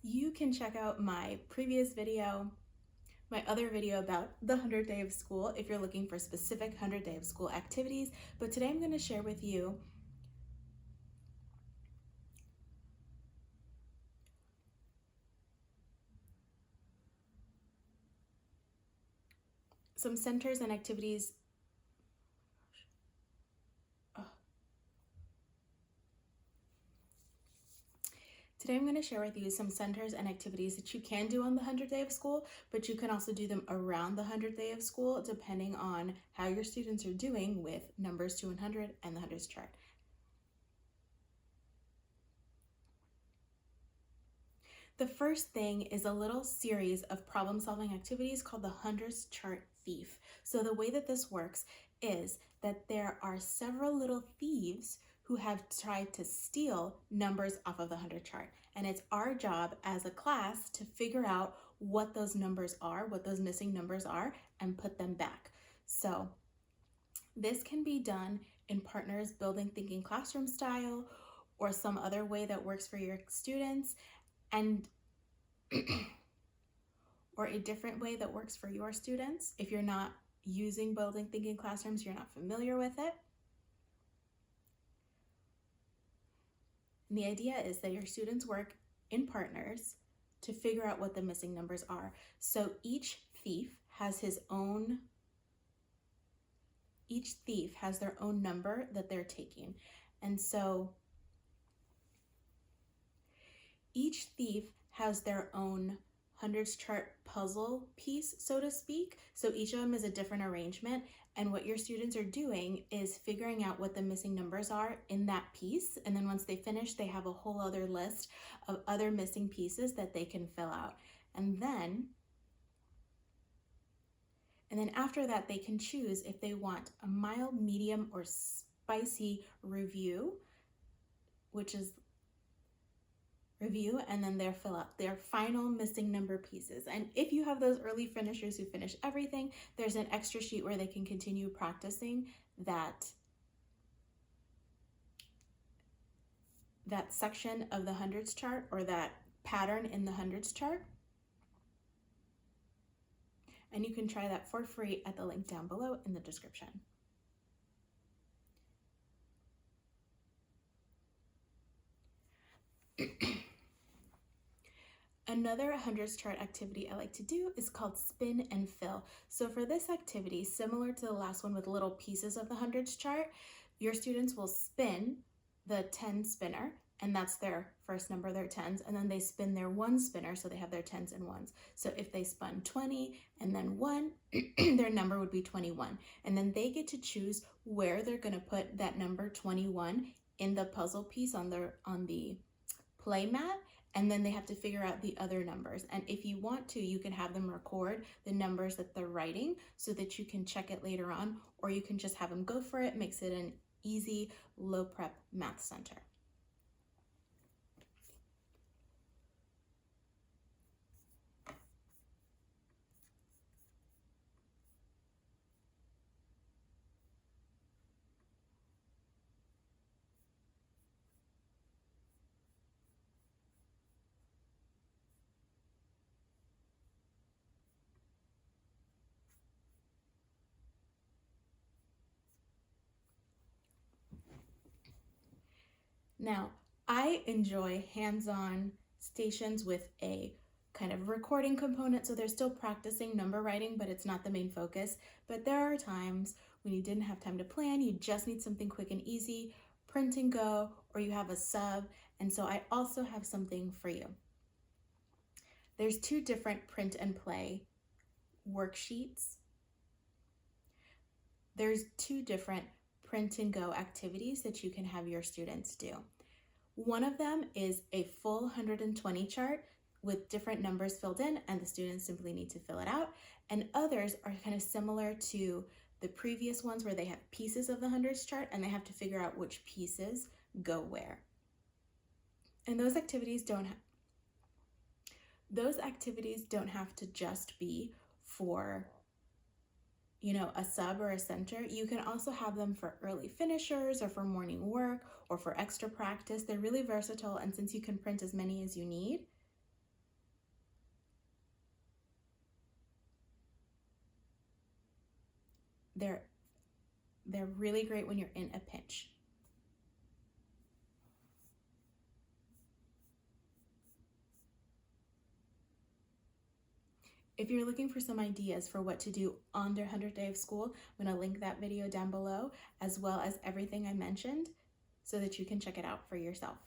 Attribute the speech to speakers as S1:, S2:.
S1: you can check out my previous video, my other video about the 100 Day of School if you're looking for specific 100 Day of School activities. But today I'm going to share with you some centers and activities. Today I'm going to share with you some centers and activities that you can do on the 100th day of school, but you can also do them around the 100th day of school depending on how your students are doing with numbers to 100 and the hundreds chart. The first thing is a little series of problem-solving activities called the hundreds chart thief. So the way that this works is that there are several little thieves who have tried to steal numbers off of the 100 chart. And it's our job as a class to figure out what those numbers are, what those missing numbers are, and put them back. So this can be done in partners building thinking classroom style or some other way that works for your students, and or a different way that works for your students. If you're not using building thinking classrooms, you're not familiar with it. And the idea is that your students work in partners to figure out what the missing numbers are. So each thief has their own number that they're taking. And so each thief has their own hundreds chart puzzle piece, so to speak. So each of them is a different arrangement. And what your students are doing is figuring out what the missing numbers are in that piece. And then once they finish, they have a whole other list of other missing pieces that they can fill out. And then after that, they can choose if they want a mild, medium, or spicy review, and then they'll fill out their final missing number pieces. And if you have those early finishers who finish everything, there's an extra sheet where they can continue practicing that section of the hundreds chart, or that pattern in the hundreds chart. And you can try that for free at the link down below in the description. Another hundreds chart activity I like to do is called spin and fill. So for this activity, similar to the last one with little pieces of the hundreds chart, your students will spin the 10 spinner, and that's their first number, their tens, and then they spin their one spinner, so they have their tens and ones. So if they spun 20 and then 1, their number would be 21. And then they get to choose where they're going to put that number 21 in the puzzle piece on the play mat. And then they have to figure out the other numbers. And if you want to, you can have them record the numbers that they're writing so that you can check it later on, or you can just have them go for it. Makes it an easy, low prep math center. Now, I enjoy hands-on stations with a kind of recording component, so they're still practicing number writing, but it's not the main focus. But there are times when you didn't have time to plan, you just need something quick and easy, print and go, or you have a sub, and so I also have something for you. There's 2 different print and play worksheets. There's 2 different print and go activities that you can have your students do. One of them is a full 120 chart with different numbers filled in, and the students simply need to fill it out. And others are kind of similar to the previous ones where they have pieces of the hundreds chart and they have to figure out which pieces go where. And those activities don't have to just be for a sub or a center. You can also have them for early finishers or for morning work or for extra practice. They're really versatile, and since you can print as many as you need, They're really great when you're in a pinch. If you're looking for some ideas for what to do on their 100th day of school, I'm going to link that video down below, as well as everything I mentioned, so that you can check it out for yourself.